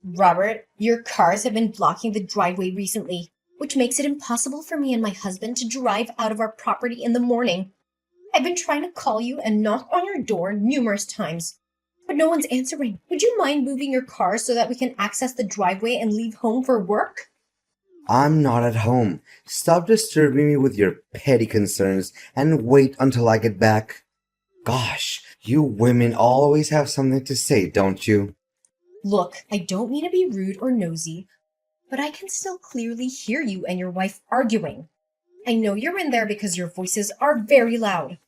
Robert, your cars have been blocking the driveway recently, which makes it impossible for me and my husband to drive out of our property in the morning. I've been trying to call you and knock on your door numerous times, but no one's answering. Would you mind moving your car so that we can access the driveway and leave home for work? I'm not at home. Stop disturbing me with your petty concerns and wait until I get back. Gosh, you women always have something to say, don't you? Look, I don't mean to be rude or nosy, but I can still clearly hear you and your wife arguing. I know you're in there because your voices are very loud.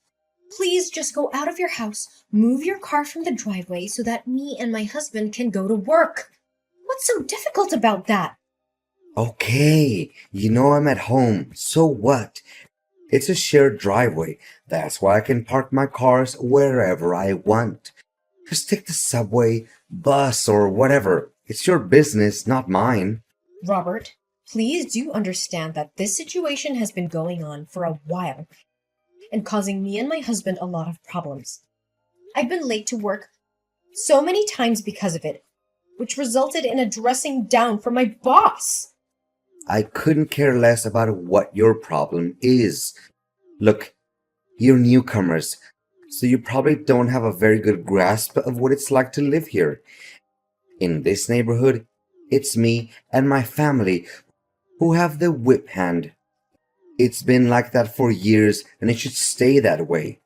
Please just go out of your house, move your car from the driveway so that me and my husband can go to work. What's so difficult about that? Okay, you know I'm at home, so what? It's a shared driveway. That's why I can park my cars wherever I want. Just take the subway, bus, or whatever. It's your business, not mine. Robert, please do understand that this situation has been going on for a while and causing me and my husband a lot of problems. I've been late to work so many times because of it, which resulted in a dressing down from my boss. I couldn't care less about what your problem is. Look, you're newcomers, so you probably don't have a very good grasp of what it's like to live here. In this neighborhood, it's me and my family who have the whip hand. It's been like that for years, and it should stay that way.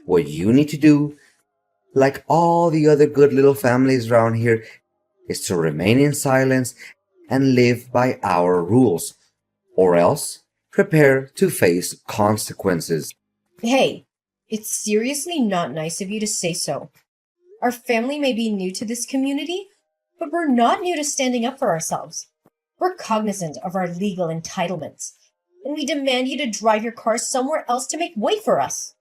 What you need to do, like all the other good little families around here, is to remain in silence and live by our rules, or else prepare to face consequences. Hey, it's seriously not nice of you to say so. Our family may be new to this community, but we're not new to standing up for ourselves. We're cognizant of our legal entitlements, and we demand you to drive your car somewhere else to make way for us.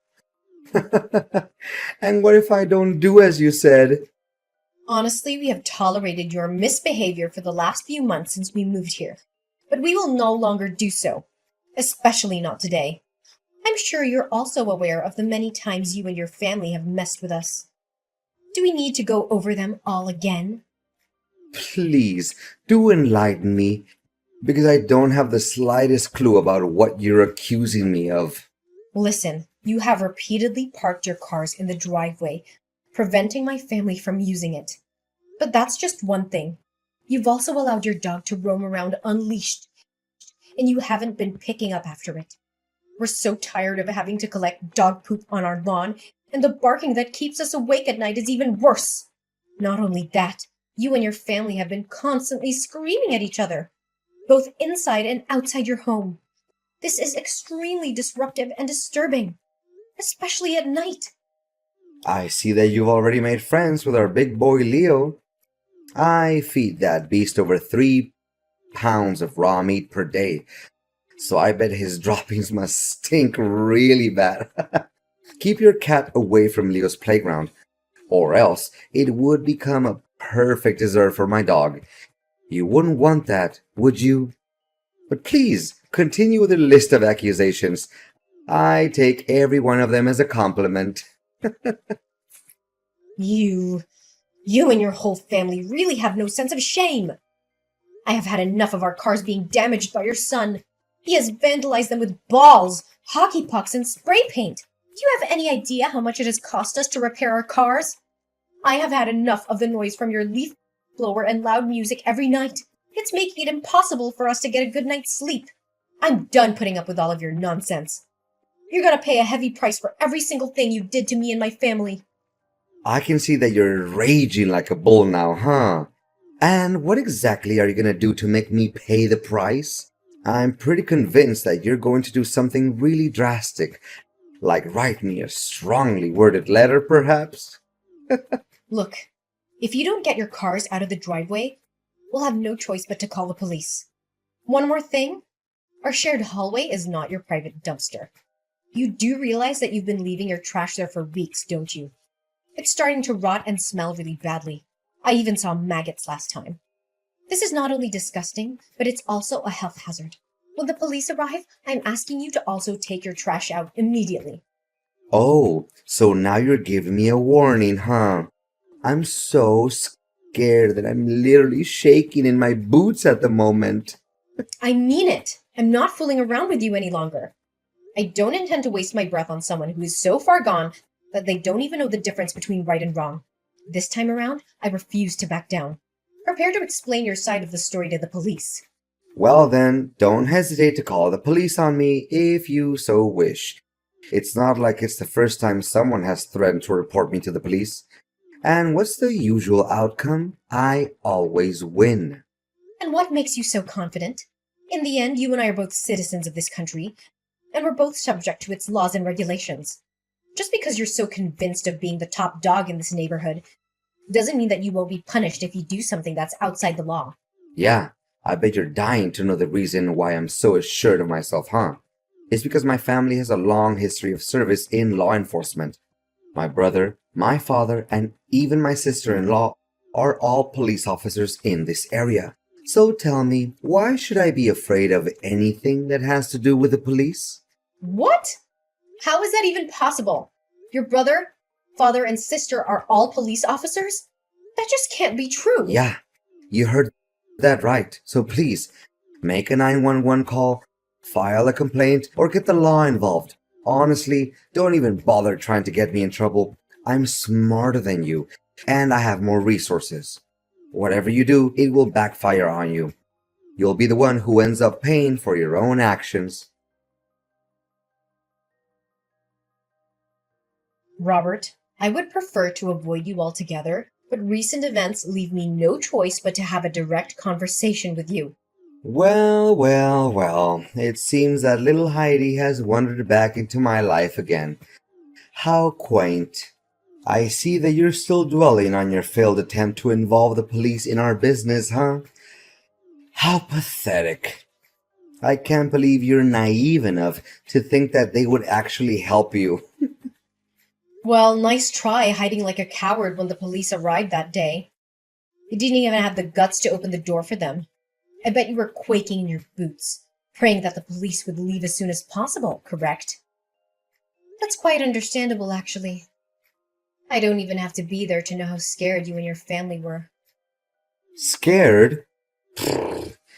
And what if I don't do as you said? Honestly, we have tolerated your misbehavior for the last few months since we moved here, but we will no longer do so, especially not today. I'm sure you're also aware of the many times you and your family have messed with us. Do we need to go over them all again? Please, do enlighten me, because I don't have the slightest clue about what you're accusing me of. Listen, you have repeatedly parked your cars in the driveway, preventing my family from using it. But that's just one thing. You've also allowed your dog to roam around unleashed, and you haven't been picking up after it. We're so tired of having to collect dog poop on our lawn, and the barking that keeps us awake at night is even worse. Not only that, you and your family have been constantly screaming at each other, both inside and outside your home. This is extremely disruptive and disturbing, especially at night. I see that you've already made friends with our big boy Leo. I feed that beast over 3 pounds of raw meat per day, so I bet his droppings must stink really bad. Keep your cat away from Leo's playground, or else it would become a perfect dessert for my dog. You wouldn't want that, would you? But please, continue with the list of accusations. I take every one of them as a compliment. You, you and your whole family really have no sense of shame. I have had enough of our cars being damaged by your son. He has vandalized them with balls, hockey pucks, and spray paint. Do you have any idea how much it has cost us to repair our cars? I have had enough of the noise from your leaf blower and loud music every night. It's making it impossible for us to get a good night's sleep. I'm done putting up with all of your nonsense. You're gonna pay a heavy price for every single thing you did to me and my family. I can see that you're raging like a bull now, huh? And what exactly are you gonna do to make me pay the price? I'm pretty convinced that you're going to do something really drastic, like write me a strongly worded letter, perhaps? Look, if you don't get your cars out of the driveway, we'll have no choice but to call the police. One more thing, our shared hallway is not your private dumpster. You do realize that you've been leaving your trash there for weeks, don't you? It's starting to rot and smell really badly. I even saw maggots last time. This is not only disgusting, but it's also a health hazard. When the police arrive, I'm asking you to also take your trash out immediately. Oh, so now you're giving me a warning, huh? I'm so scared that I'm literally shaking in my boots at the moment. I mean it. I'm not fooling around with you any longer. I don't intend to waste my breath on someone who is so far gone that they don't even know the difference between right and wrong. This time around, I refuse to back down. Prepare to explain your side of the story to the police. Well then, don't hesitate to call the police on me if you so wish. It's not like it's the first time someone has threatened to report me to the police. And what's the usual outcome? I always win. And what makes you so confident? In the end, you and I are both citizens of this country, and we're both subject to its laws and regulations. Just because you're so convinced of being the top dog in this neighborhood doesn't mean that you won't be punished if you do something that's outside the law. Yeah, I bet you're dying to know the reason why I'm so assured of myself, huh? It's because my family has a long history of service in law enforcement. My brother, my father, and even my sister-in-law are all police officers in this area. So tell me, why should I be afraid of anything that has to do with the police? What? How is that even possible? Your brother, father, and sister are all police officers? That just can't be true. Yeah, you heard that right. So please, make a 911 call, file a complaint, or get the law involved. Honestly, don't even bother trying to get me in trouble. I'm smarter than you, and I have more resources. Whatever you do, it will backfire on you. You'll be the one who ends up paying for your own actions. Robert, I would prefer to avoid you altogether, but recent events leave me no choice but to have a direct conversation with you. Well, it seems that little Heidi has wandered back into my life again. How quaint. I see that you're still dwelling on your failed attempt to involve the police in our business, huh? How pathetic. I can't believe you're naive enough to think that they would actually help you. Well, nice try hiding like a coward when the police arrived that day. You didn't even have the guts to open the door for them. I bet you were quaking in your boots, praying that the police would leave as soon as possible, correct? That's quite understandable, actually. I don't even have to be there to know how scared you and your family were. Scared?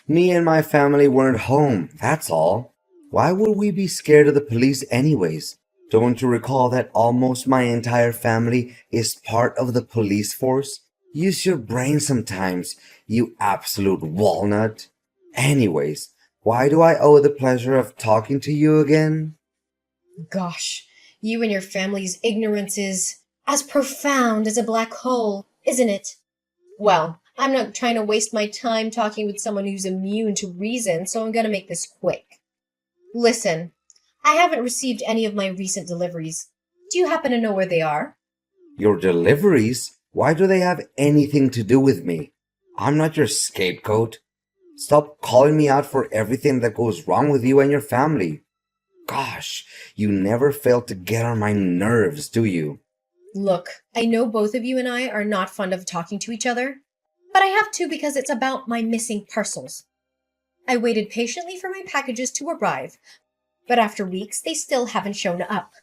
Me and my family weren't home, that's all. Why would we be scared of the police anyways? Don't you recall that almost my entire family is part of the police force? Use your brain sometimes, you absolute walnut. Anyways, why do I owe the pleasure of talking to you again? Gosh, you and your family's ignorance is as profound as a black hole, isn't it? Well, I'm not trying to waste my time talking with someone who's immune to reason, so I'm gonna make this quick. Listen, I haven't received any of my recent deliveries. Do you happen to know where they are? Your deliveries? Why do they have anything to do with me? I'm not your scapegoat. Stop calling me out for everything that goes wrong with you and your family. Gosh, you never fail to get on my nerves, do you? Look, I know both of you and I are not fond of talking to each other, but I have to because it's about my missing parcels. I waited patiently for my packages to arrive, but after weeks they still haven't shown up.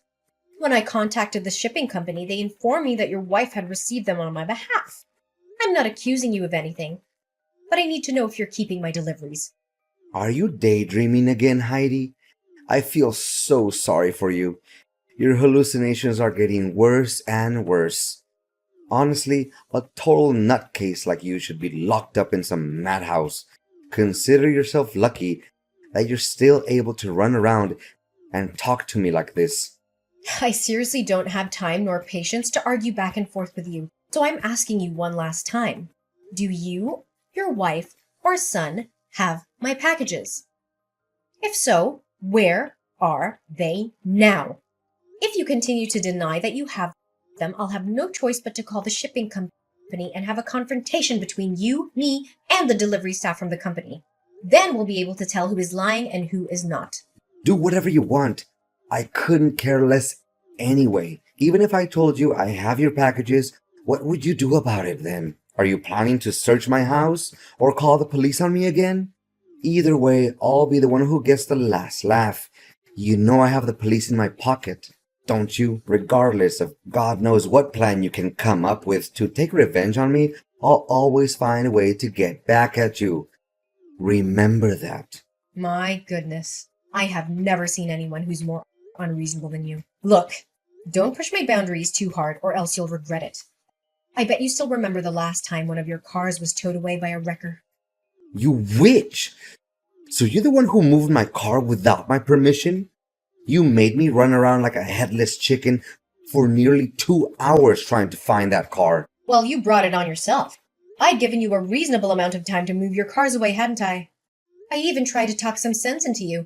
When I contacted the shipping company, they informed me that your wife had received them on my behalf. I'm not accusing you of anything, but I need to know if you're keeping my deliveries. Are you daydreaming again, Heidi? I feel so sorry for you. Your hallucinations are getting worse and worse. Honestly, a total nutcase like you should be locked up in some madhouse. Consider yourself lucky that you're still able to run around and talk to me like this. I seriously don't have time nor patience to argue back and forth with you, so I'm asking you one last time. Do you, your wife, or son have my packages? If so, where are they now? If you continue to deny that you have them, I'll have no choice but to call the shipping company and have a confrontation between you, me, and the delivery staff from the company. Then we'll be able to tell who is lying and who is not. Do whatever you want. I couldn't care less anyway. Even if I told you I have your packages, what would you do about it then? Are you planning to search my house or call the police on me again? Either way, I'll be the one who gets the last laugh. You know I have the police in my pocket, don't you? Regardless of God knows what plan you can come up with to take revenge on me, I'll always find a way to get back at you. Remember that. My goodness. I have never seen anyone who's more unreasonable than you. Look, don't push my boundaries too hard or else you'll regret it. I bet you still remember the last time one of your cars was towed away by a wrecker. You witch! So you're the one who moved my car without my permission? You made me run around like a headless chicken for nearly 2 hours trying to find that car. Well, you brought it on yourself. I'd given you a reasonable amount of time to move your cars away, hadn't I? I even tried to talk some sense into you,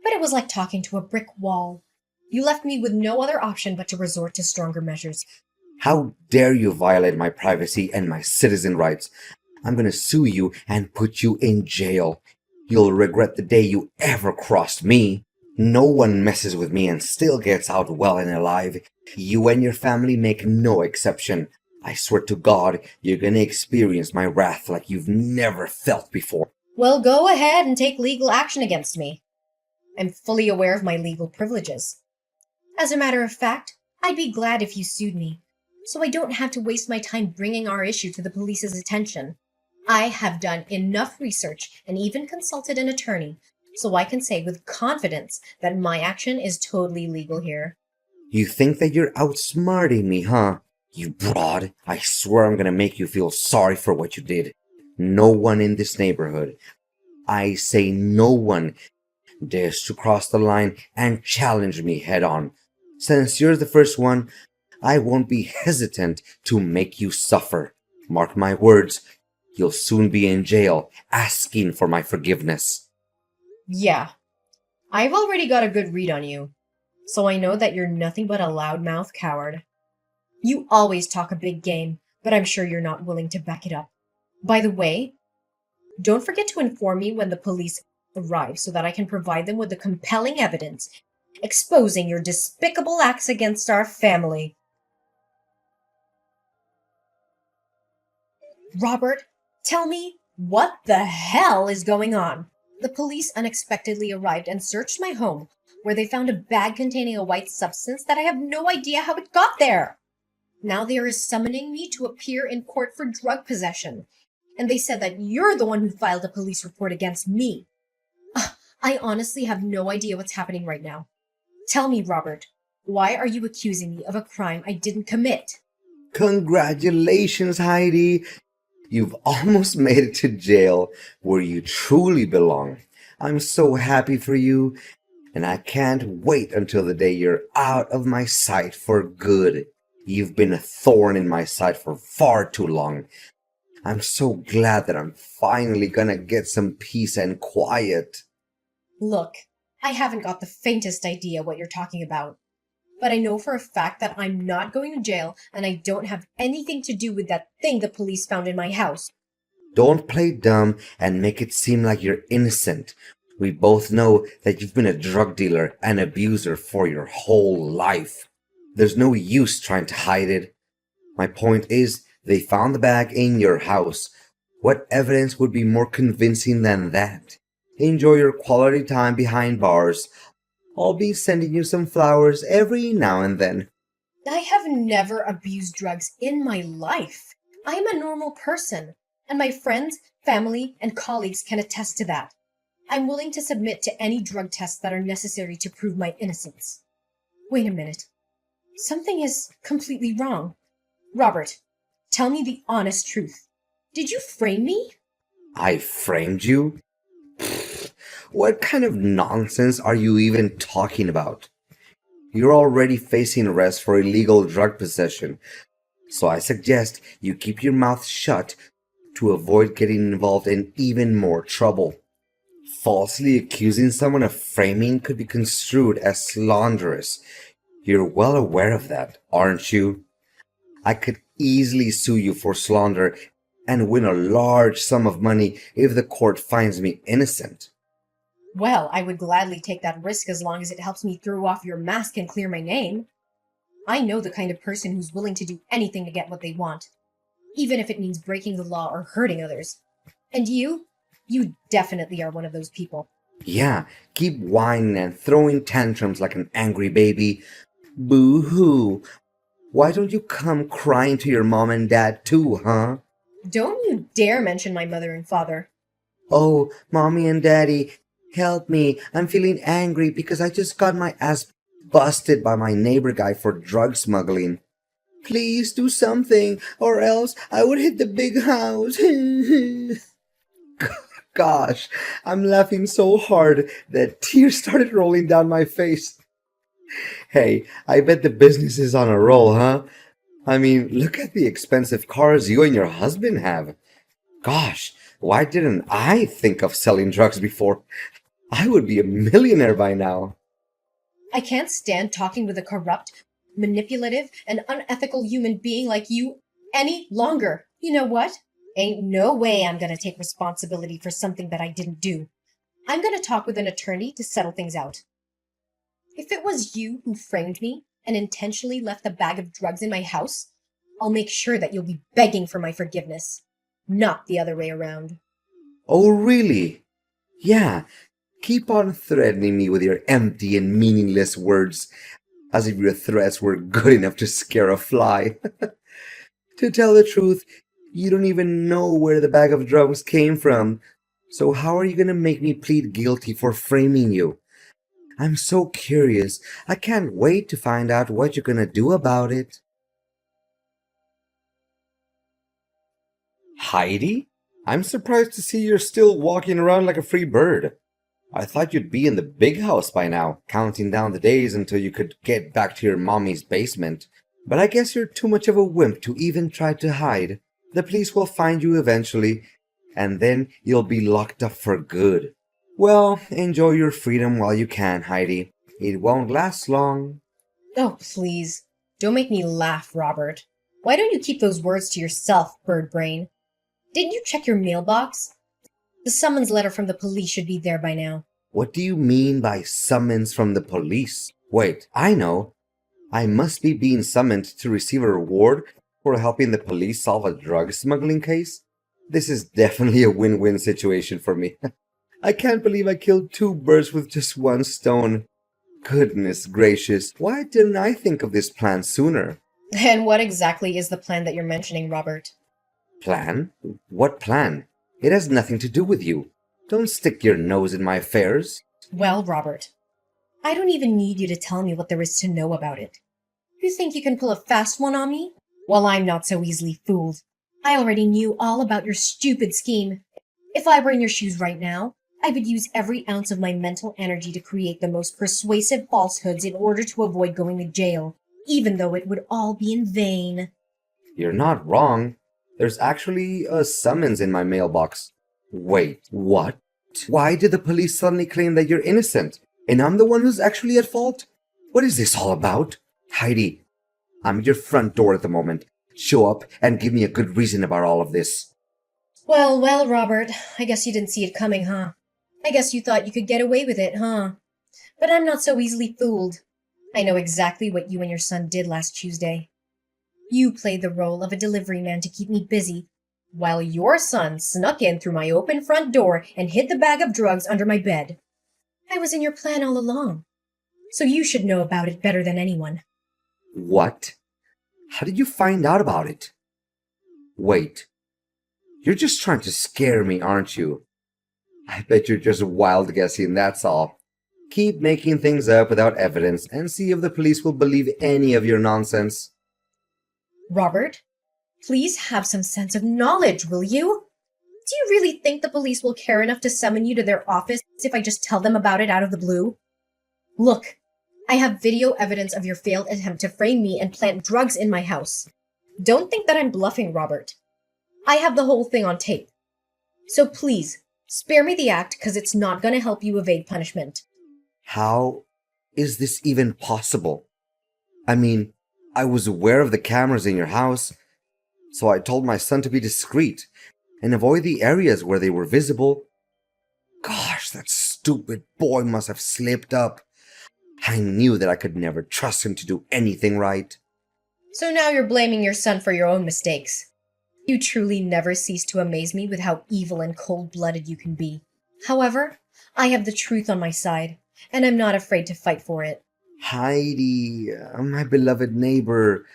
but it was like talking to a brick wall. You left me with no other option but to resort to stronger measures. How dare you violate my privacy and my citizen rights? I'm gonna sue you and put you in jail. You'll regret the day you ever crossed me. No one messes with me and still gets out well and alive. You and your family make no exception. I swear to God, you're gonna experience my wrath like you've never felt before. Well, go ahead and take legal action against me. I'm fully aware of my legal privileges. As a matter of fact, I'd be glad if you sued me, so I don't have to waste my time bringing our issue to the police's attention. I have done enough research and even consulted an attorney, so I can say with confidence that my action is totally legal here. You think that you're outsmarting me, huh? You broad. I swear I'm gonna make you feel sorry for what you did. No one in this neighborhood, I say no one, dares to cross the line and challenge me head on. Since you're the first one, I won't be hesitant to make you suffer. Mark my words, you'll soon be in jail asking for my forgiveness. Yeah, I've already got a good read on you, so I know that you're nothing but a loudmouth coward. You always talk a big game, but I'm sure you're not willing to back it up. By the way, don't forget to inform me when the police arrive so that I can provide them with the compelling evidence exposing your despicable acts against our family. Robert, tell me, what the hell is going on? The police unexpectedly arrived and searched my home, where they found a bag containing a white substance that I have no idea how it got there. Now they are summoning me to appear in court for drug possession, and they said that you're the one who filed a police report against me. I honestly have no idea what's happening right now. Tell me, Robert, why are you accusing me of a crime I didn't commit? Congratulations, Heidi. You've almost made it to jail where you truly belong. I'm so happy for you, and I can't wait until the day you're out of my sight for good. You've been a thorn in my side for far too long. I'm so glad that I'm finally gonna get some peace and quiet. Look, I haven't got the faintest idea what you're talking about, but I know for a fact that I'm not going to jail and I don't have anything to do with that thing the police found in my house. Don't play dumb and make it seem like you're innocent. We both know that you've been a drug dealer and abuser for your whole life. There's no use trying to hide it. My point is, they found the bag in your house. What evidence would be more convincing than that? Enjoy your quality time behind bars. I'll be sending you some flowers every now and then. I have never abused drugs in my life. I am a normal person, and my friends, family, and colleagues can attest to that. I'm willing to submit to any drug tests that are necessary to prove my innocence. Wait a minute. Something is completely wrong. Robert, tell me the honest truth. Did you frame me? I framed you? What kind of nonsense are you even talking about? You're already facing arrest for illegal drug possession, so I suggest you keep your mouth shut to avoid getting involved in even more trouble. Falsely accusing someone of framing could be construed as slanderous. You're well aware of that, aren't you? I could easily sue you for slander and win a large sum of money if the court finds me innocent. Well, I would gladly take that risk as long as it helps me throw off your mask and clear my name. I know the kind of person who's willing to do anything to get what they want, even if it means breaking the law or hurting others. And you definitely are one of those people. Yeah, keep whining and throwing tantrums like an angry baby. Boo-hoo. Why don't you come crying to your mom and dad too, huh? Don't you dare mention my mother and father. Oh, mommy and daddy, help me. I'm feeling angry because I just got my ass busted by my neighbor guy for drug smuggling. Please do something, or else I would hit the big house. Gosh, I'm laughing so hard that tears started rolling down my face. Hey, I bet the business is on a roll, huh? I mean, look at the expensive cars you and your husband have. Gosh, why didn't I think of selling drugs before? I would be a millionaire by now. I can't stand talking with a corrupt, manipulative, and unethical human being like you any longer. You know what? Ain't no way I'm gonna take responsibility for something that I didn't do. I'm gonna talk with an attorney to settle things out. If it was you who framed me and intentionally left a bag of drugs in my house, I'll make sure that you'll be begging for my forgiveness, not the other way around. Oh, really? Yeah, keep on threatening me with your empty and meaningless words, as if your threats were good enough to scare a fly. To tell the truth, you don't even know where the bag of drugs came from. So how are you gonna make me plead guilty for framing you? I'm so curious. I can't wait to find out what you're gonna do about it. Heidi? I'm surprised to see you're still walking around like a free bird. I thought you'd be in the big house by now, counting down the days until you could get back to your mommy's basement. But I guess you're too much of a wimp to even try to hide. The police will find you eventually, and then you'll be locked up for good. Well, enjoy your freedom while you can, Heidi. It won't last long. Oh, please. Don't make me laugh, Robert. Why don't you keep those words to yourself, bird brain? Didn't you check your mailbox? The summons letter from the police should be there by now. What do you mean by summons from the police? Wait, I know. I must be being summoned to receive a reward for helping the police solve a drug smuggling case? This is definitely a win-win situation for me. I can't believe I killed two birds with just one stone. Goodness gracious, why didn't I think of this plan sooner? And what exactly is the plan that you're mentioning, Robert? Plan? What plan? It has nothing to do with you. Don't stick your nose in my affairs. Well, Robert, I don't even need you to tell me what there is to know about it. You think you can pull a fast one on me? Well, I'm not so easily fooled. I already knew all about your stupid scheme. If I were in your shoes right now, I would use every ounce of my mental energy to create the most persuasive falsehoods in order to avoid going to jail, even though it would all be in vain. You're not wrong. There's actually a summons in my mailbox. Wait, what? Why did the police suddenly claim that you're innocent? And I'm the one who's actually at fault? What is this all about? Heidi, I'm at your front door at the moment. Show up and give me a good reason about all of this. Well, well, Robert, I guess you didn't see it coming, huh? I guess you thought you could get away with it, huh? But I'm not so easily fooled. I know exactly what you and your son did last Tuesday. You played the role of a delivery man to keep me busy, while your son snuck in through my open front door and hid the bag of drugs under my bed. I was in your plan all along, so you should know about it better than anyone. What? How did you find out about it? Wait, you're just trying to scare me, aren't you? I bet you're just wild guessing, that's all. Keep making things up without evidence and see if the police will believe any of your nonsense. Robert, please have some sense of knowledge, will you? Do you really think the police will care enough to summon you to their office if I just tell them about it out of the blue? Look, I have video evidence of your failed attempt to frame me and plant drugs in my house. Don't think that I'm bluffing, Robert. I have the whole thing on tape. So please, spare me the act because it's not going to help you evade punishment. How is this even possible? I mean, I was aware of the cameras in your house, so I told my son to be discreet and avoid the areas where they were visible. Gosh, that stupid boy must have slipped up. I knew that I could never trust him to do anything right. So now you're blaming your son for your own mistakes. You truly never cease to amaze me with how evil and cold-blooded you can be. However, I have the truth on my side, and I'm not afraid to fight for it. Heidi, my beloved neighbor,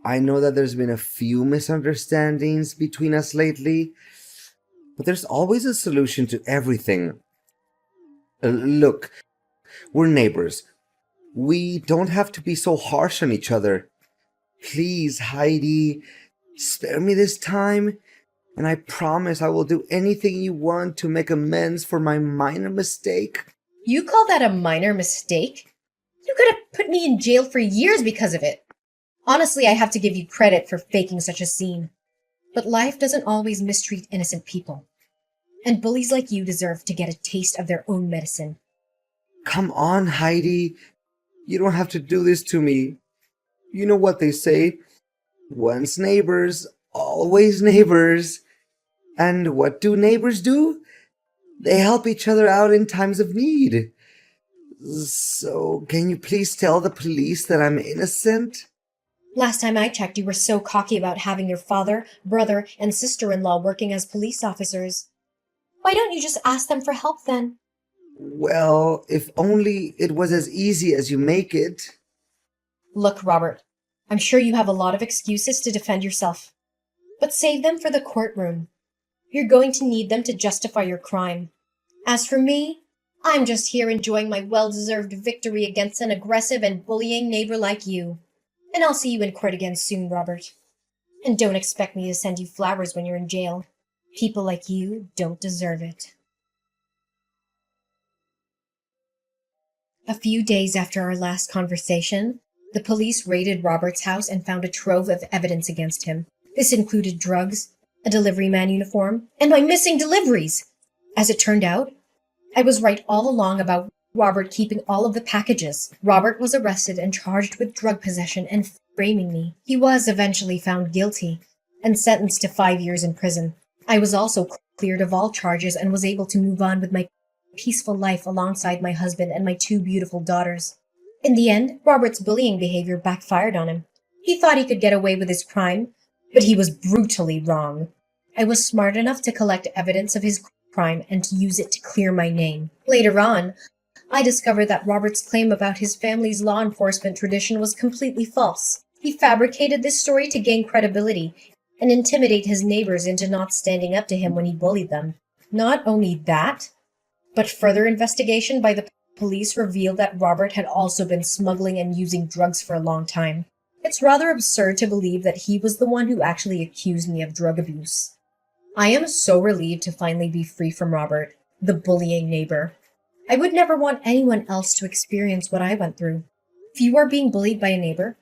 I know that there's been a few misunderstandings between us lately, but there's always a solution to everything. Look, we're neighbors. We don't have to be so harsh on each other. Please, Heidi, spare me this time, and I promise I will do anything you want to make amends for my minor mistake. You call that a minor mistake? You could have put me in jail for years because of it. Honestly, I have to give you credit for faking such a scene. But life doesn't always mistreat innocent people. And bullies like you deserve to get a taste of their own medicine. Come on, Heidi. You don't have to do this to me. You know what they say. Once neighbors, always neighbors. And what do neighbors do? They help each other out in times of need. So, can you please tell the police that I'm innocent? Last time I checked, you were so cocky about having your father, brother, and sister-in-law working as police officers. Why don't you just ask them for help then? Well, if only it was as easy as you make it. Look, Robert, I'm sure you have a lot of excuses to defend yourself. But save them for the courtroom. You're going to need them to justify your crime. As for me, I'm just here enjoying my well-deserved victory against an aggressive and bullying neighbor like you. And I'll see you in court again soon, Robert. And don't expect me to send you flowers when you're in jail. People like you don't deserve it. A few days after our last conversation, the police raided Robert's house and found a trove of evidence against him. This included drugs, a delivery man uniform, and my missing deliveries. As it turned out, I was right all along about Robert keeping all of the packages. Robert was arrested and charged with drug possession and framing me. He was eventually found guilty and sentenced to 5 years in prison. I was also cleared of all charges and was able to move on with my peaceful life alongside my husband and my 2 beautiful daughters. In the end, Robert's bullying behavior backfired on him. He thought he could get away with his crime, but he was brutally wrong. I was smart enough to collect evidence of his crime and to use it to clear my name. Later on, I discovered that Robert's claim about his family's law enforcement tradition was completely false. He fabricated this story to gain credibility and intimidate his neighbors into not standing up to him when he bullied them. Not only that, but further investigation by the police revealed that Robert had also been smuggling and using drugs for a long time. It's rather absurd to believe that he was the one who actually accused me of drug abuse. I am so relieved to finally be free from Robert, the bullying neighbor. I would never want anyone else to experience what I went through. If you are being bullied by a neighbor,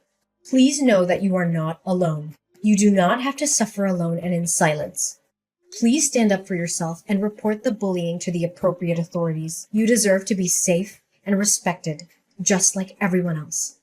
please know that you are not alone. You do not have to suffer alone and in silence. Please stand up for yourself and report the bullying to the appropriate authorities. You deserve to be safe and respected, just like everyone else.